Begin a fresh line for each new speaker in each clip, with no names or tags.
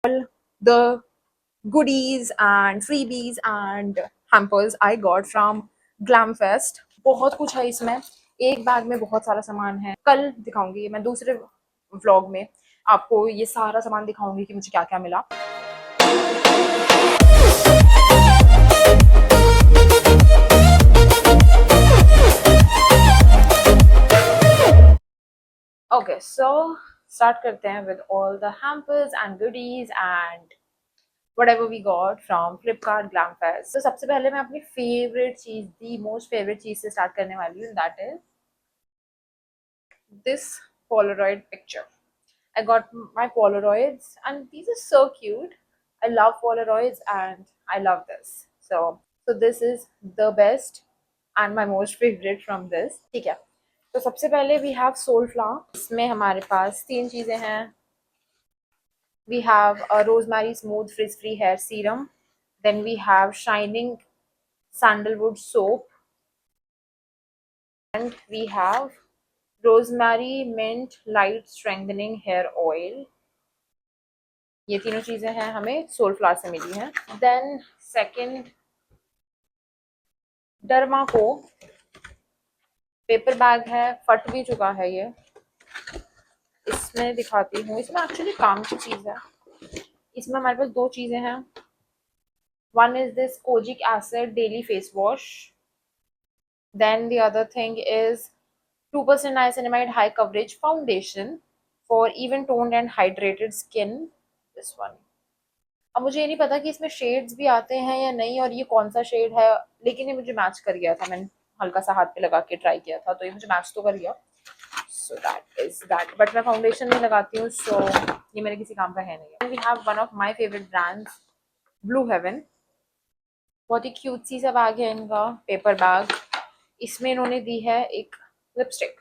the goodies and freebies and hampers I got from Glamfest. बहुत कुछ है इसमें, एक बैग में बहुत सारा सामान है। कल दिखाऊंगी मैं दूसरे व्लॉग में, आपको ये सारा सामान दिखाऊंगी कि मुझे क्या क्या मिला। ओके सो स्टार्ट करते हैं with all the hampers and goodies and whatever we got from Flipkart Glamfest. तो सबसे पहले मैं अपनी फेवरेट चीज, दी मोस्ट फेवरेट चीज से स्टार्ट करने वाली हूँ, that is this Polaroid picture. I got my Polaroids and these are so cute. I love Polaroids and I love this. So this is the best and my most favorite from this. ठीक है, तो सबसे पहले we have Soulflower. इसमें हमारे पास तीन चीजें हैं। We have a rosemary smooth frizz free hair serum. Then we have shining sandalwood soap. And we have rosemary mint light strengthening hair oil. ये तीनों चीजें हैं हमें सोलफ्लावर से मिली हैं। देन सेकंड, डर्मा को पेपर बैग है, फट भी चुका है ये। इसमें दिखाती हूँ, इसमें एक्चुअली काम की चीज है। इसमें हमारे पास दो चीजें हैं। One is this kojic acid daily face wash, then the other thing is 2% niacinamide high coverage foundation for even toned and hydrated skin. This one. अब मुझे ये नहीं पता कि इसमें शेड्स भी आते हैं या नहीं और ये कौन सा शेड है, लेकिन ये मुझे मैच कर गया था। मैंने हल्का सा हाथ पे लगा के ट्राई किया था तो ये मुझे मैच तो कर गया। So that is that, but मैं फाउंडेशन नहीं लगाती हूँ, सो ये मेरे किसी काम का है नहीं। We have one of my favourite brands, blue heaven. बहुत ही क्यूट सी सा बैग है इनका, पेपर बैग। इसमें इन्होंने दी है एक lipstick,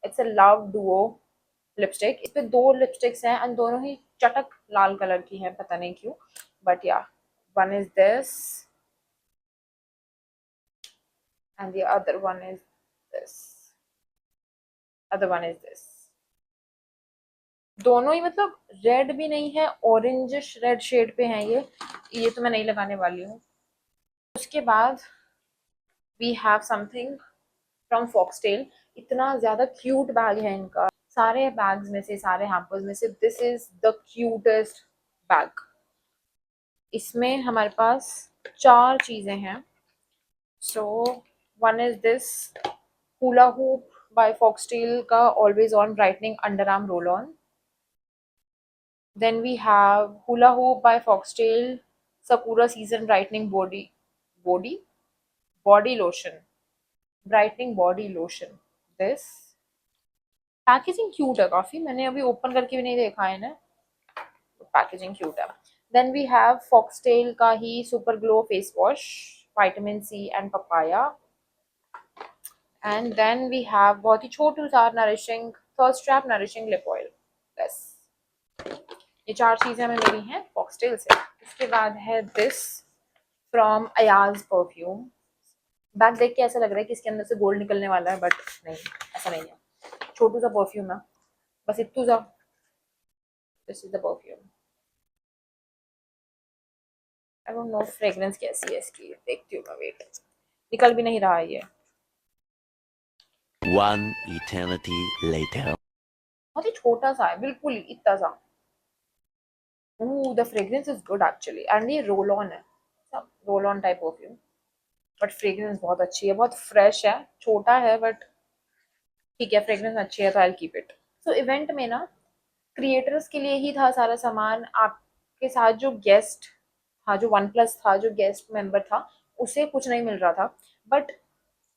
it's a love Duo lipstick. इस पे दो लिपस्टिक्स हैं एंड दोनों ही चटक लाल कलर की हैं, पता नहीं क्यों, बट या one is this and the other one is this, other one is this. दोनों ही मतलब रेड भी नहीं है, ऑरेंजिश रेड शेड पे हैं ये तो मैं नहीं लगाने वाली हूँ। उसके बाद we have something from Foxtale. इतना ज्यादा क्यूट बैग है इनका, सारे बैग्स में से, सारे हैम्पर्स में से this is the cutest bag. इसमें हमारे पास चार चीजें हैं। So one is this hula hoop by Foxtale का always on brightening under arm roll on. Then we have hula hoop by Foxtale sakura season brightening body body lotion, brightening body lotion. This packaging cute है काफी, मैंने अभी open करके भी नहीं देखा है ना, पैकेजिंग क्यूट है। देन वी हैव फॉक्सटेल का ही super glow face wash, vitamin C and papaya. And then we have बहुत ही छोटू सा nourishing thirst trap nourishing lip oil. बस ये चार चीजें हमें मिली हैं फॉक्सटेल से। इसके बाद है this from Ayaz perfume. Bag देख के ऐसा लग रहा है कि इसके अंदर से गोल्ड निकलने वाला है, बट नहीं, ऐसा नहीं है। छोटू सा परफ्यूम है, बस इतू सा। This is the perfume. I don't know fragrance कैसी है इसकी, देखती हूँ मैं, वेट, निकल भी नहीं रहा है ये।
One eternity later.
बहुत ही छोटा सा है, बिल्कुल ही इतना सा। The fragrance is good actually, and ये रोल ऑन है, roll on type perfume, but fragrance बहुत अच्छी है, बहुत फ्रेश है। छोटा है बट ठीक है, फ्रेग्रेंस अच्छी है तो I keep it. So event में ना क्रिएटर्स के लिए ही था सारा सामान। आपके साथ जो गेस्ट था, जो वन प्लस था, जो गेस्ट मेंबर था, उसे कुछ नहीं मिल रहा था, बट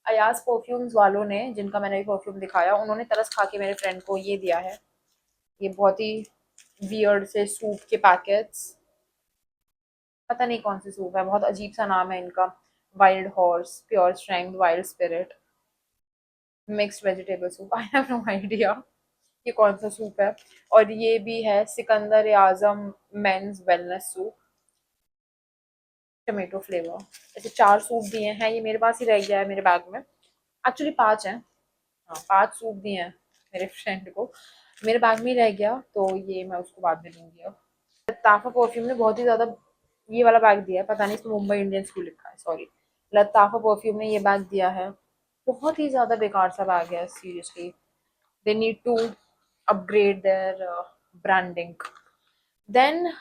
अयाज परफ्यूम्स वालों ने, जिनका मैंने भी परफ्यूम दिखाया, उन्होंने तरस खा के मेरे फ्रेंड को ये दिया है। ये बहुत ही वियर्ड से सूप के पैकेट्स, पता नहीं कौन सी सूप है, बहुत अजीब सा नाम है इनका। Wild horse, pure strength, wild spirit, mixed vegetable soup, I have no idea ये कौन सा सूप है। और ये भी है Sikandar Azam men's wellness soup, tomato flavour. ऐसे चार सूप दिए हैं, ये मेरे पास ही रह गया है मेरे बैग में। एक्चुअली पांच हैं, हाँ 5 सूप दिए हैं मेरे फ्रेंड को, मेरे बैग में ही रह गया, तो ये मैं उसको बाद में दूंगी अब। लताफा परफ्यूम ने बहुत ही ज़्यादा ये वाला बैग दिया है, पता नहीं इसमें मुंबई इंडियंस क्यों लिखा है, सॉरी। लताफा परफ्यूम ने ये बैग दिया है, बहुत ही ज़्यादा बेकार सा बैग है seriously. They need to upgrade their branding. Then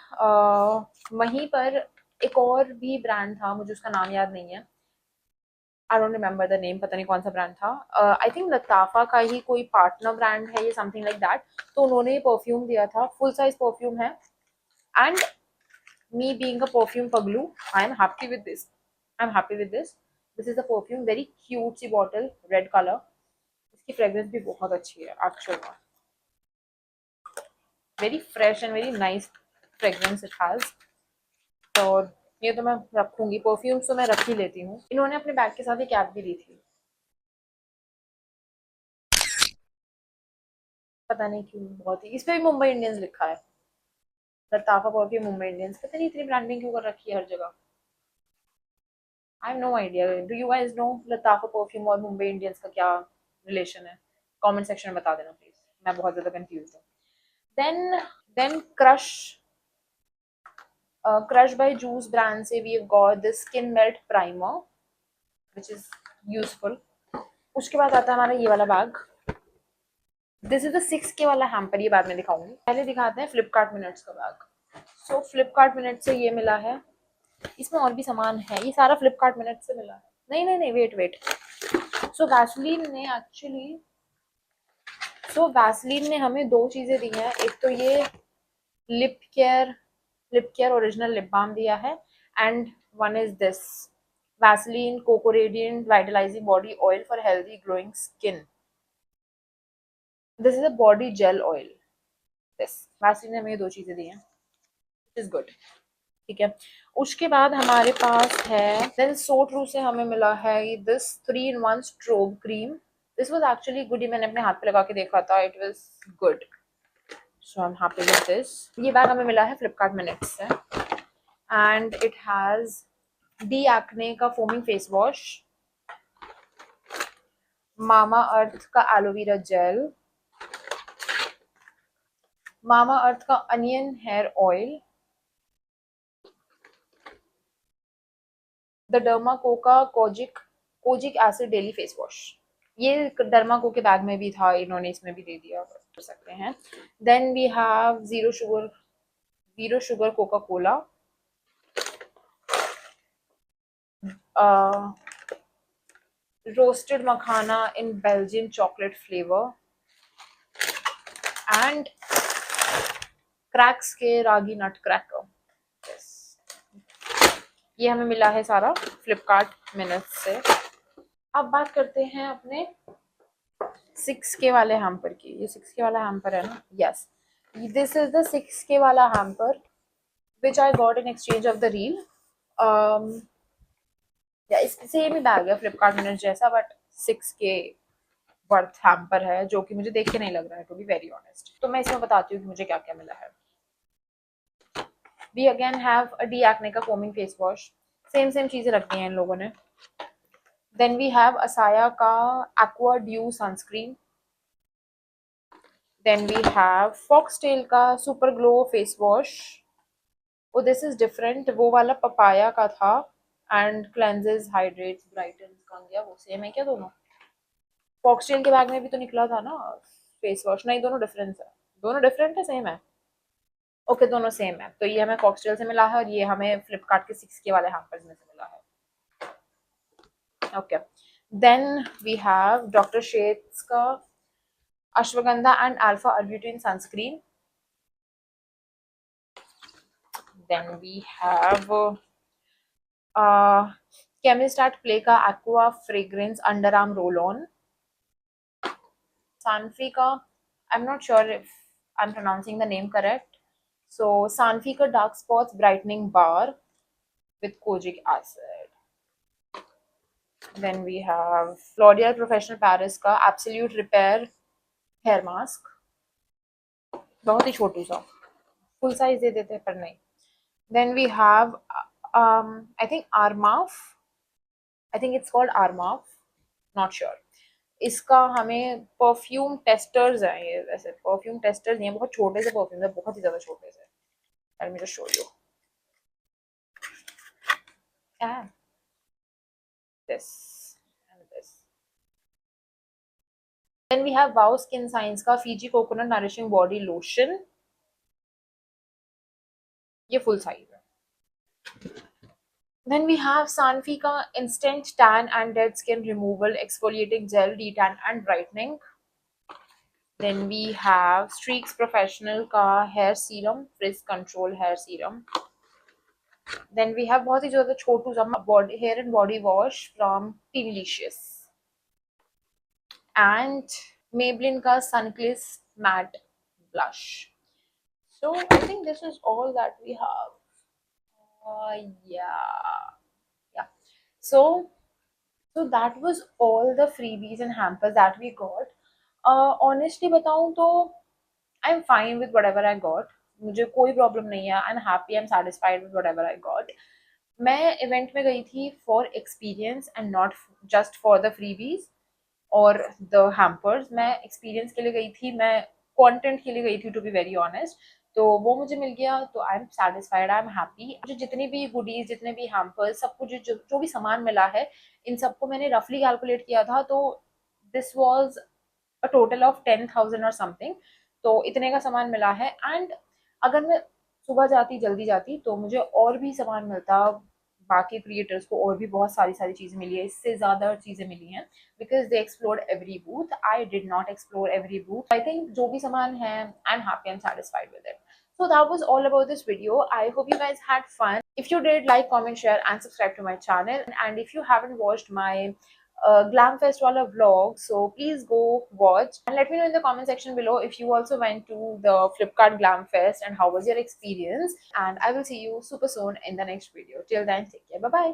वहीं पर एक और भी ब्रांड था, मुझे उसका नाम याद नहीं है, I don't remember the name, पता नहीं कौन सा ब्रांड था। आई थिंक लताफा का ही कोई पार्टनर ब्रांड है ये, समथिंग लाइक दैट। तो उन्होंने ये परफ्यूम दिया था, फुल साइज परफ्यूम है। And me being a perfume paglu, I am happy with this. I'm happy with this. This is a perfume, very cute सी bottle, red color. इसकी fragrance भी बहुत अच्छी है actual में. Very fresh and very nice fragrance it has. तो ये तो मैं रखूंगी, परफ्यूम्स तो मैं रख ही लेती हूँ। इन्होंने अपने बैग के साथ ही कैप भी दी थी, पता नहीं क्यों, बहुत ही, इस पे भी मुंबई इंडियंस लिखा है। लताफा परफ्यूम मुंबई इंडियंस, पता नहीं इतनी ब्रांडिंग क्यों कर रखी है हर जगह। I have no idea. Do you guys know Lattafa perfume और मुंबई इंडियंस का क्या रिलेशन है? कमेंट सेक्शन में बता देना प्लीज, मैं बहुत ज्यादा कंफ्यूज हूँ। Then crush by juice brand से we have got this skin melt primer which is useful. उसके बाद आता है हमारा ये वाला bag. This is the 6K वाला हैम्पर, ये बाद में दिखाऊंगी, पहले दिखाते हैं फ्लिपकार्ट मिनट्स का बैग। सो फ्लिपकार्ट मिनट से ये मिला है, इसमें और भी सामान है, ये सारा फ्लिपकार्ट मिनट से मिला है। नहीं नहीं नहीं, वेट वेट। सो वैसलीन ने हमें दो चीजें दी हैं। एक तो ये lip care original lip balm दिया है, and one is this Vaseline cocoa radiant vitalising body oil for healthy glowing skin. This is a body gel oil. This Vaseline ने हमें दो चीजें दी हैं, इज गुड, ठीक है। उसके बाद हमारे पास है, देन सो ट्रू से हमें मिला है this 3-in-1 strobe cream. This was actually good, मैंने अपने हाथ पे लगा के देखा था, it was good, so I am happy with this. ये बैग हमें मिला है फ्लिपकार्ट मिनट्स से, and it has D acne का foaming face wash, Mamaearth का एलोवेरा जेल, मामा अर्थ का onion hair oil, the Derma Co का kojic acid daily face wash. ये डर्माको के बैग में भी था, इन्होंने इसमें भी दे दिया, कर सकते हैं। Then we have zero sugar Coca Cola, roasted makhana in Belgian chocolate flavour, and Crax के रागी नट क्रैकर। ये हमें मिला है सारा फ्लिपकार्ट मिनट्स से। अब बात करते हैं अपने 6K वाले हैम्पर की। ये 6K वाला हैम्पर है ना, yes, this is the 6K वाला hamper which I got in exchange of the reel. या इससे सेम ही बैग है फ्लिपकार्ट मिनट जैसा, बट 6K वर्थ हैम्पर है, जो कि मुझे देख के नहीं लग रहा है, टू बी वेरी ऑनेस्ट। तो मैं इसमें बताती हूँ कि मुझे क्या क्या मिला है। We again have a D acne का फोमिंग फेस वॉश, सेम चीजें रखी हैं इन लोगों ने। देन वी हैव असाया का aqua dew sunscreen, then we have Foxtale का super glow face wash. Oh this is different, वो वाला पपाया का था, एंड क्लेंजेस हाइड्रेट्स ब्राइटन्स का गया, वो सेम है क्या दोनों? फॉक्सटेल के बैग में भी तो निकला था ना फेस वॉश, नहीं दोनों डिफरेंस है, दोनों डिफरेंट है सेम है? ओके दोनों सेम है, तो ये हमें फॉक्सटेल से मिला है और ये हमें फ्लिपकार्ट के 6K वाले हैम्पर्स में से मिला है। Okay, then we have doctor Sheth's का ashwagandha and alpha arbutin sunscreen, then we have chemist at play का aqua fragrance under arm roll on, Sanfi का, I'm not sure if I'm pronouncing the name correct. So Sanfi का dark spots brightening bar with kojic acid. Then we have L'Oreal Professional Paris का Absolute Repair hair mask, बहुत ही छोटू सा, full size दे देते पर नहीं। Then we have I think Armaf, I think it's called Armaf, not sure. इसका हमें परफ्यूम टेस्टर्स हैं, ये वैसे परफ्यूम टेस्टर्स नहीं है, बहुत छोटे से परफ्यूम है, बहुत ही ज्यादा छोटे से, Let me just show you. Yeah, this and this. Then we have Wow Skin Science का Fiji Coconut Nourishing Body Lotion. ये full size है. Then we have Sanfi का Instant Tan and Dead Skin Removal Exfoliating Gel Detan and Brightening. Then we have Streaks Professional का Hair Serum Frizz Control Hair Serum. Then we have बहुत ही ज़्यादा छोटू सा body hair and body wash from Tealicious. And Maybelline का Sunkissed Matte Blush. So I think this is all that we have. Yeah. So that was all the freebies and hampers that we got. Honestly बताऊँ तो I'm fine with whatever I got. मुझे कोई problem नहीं है. I'm happy, I'm satisfied with whatever I got. मैं event में गई थी for experience and not just for the freebies और द हैम्पर्स. मैं एक्सपीरियंस के लिए गई थी, मैं कंटेंट के लिए गई थी, टू बी वेरी ऑनेस्ट. तो वो मुझे मिल गया, तो I am satisfied, I am happy. मुझे जितने भी गुडीज, जितने भी हैम्पर्स, सब कुछ जो भी सामान मिला है, इन सबको मैंने रफली कैलकुलेट किया था. तो this was a total of 10,000 और समथिंग. तो इतने का सामान मिला है. एंड अगर मैं सुबह जाती, जल्दी जाती, तो मुझे और भी सामान मिलता. बाकी क्रिएटर्स को और भी बहुत सारी चीज़ें मिली है, इससे ज़्यादा चीज़ें मिली हैं, because they explore every booth. I did not explore every booth. I think जो भी सामान है, आई am happy and satisfied with it. So that was all about this video. I hope you guys had fun. If you did, like, comment, share and subscribe to my channel. And if you haven't watched my Glamfest wala vlog, so please go watch and let me know in the comment section below if you also went to the Flipkart Glamfest and how was your experience. And I will see you super soon in the next video. Till then, take care. Bye bye.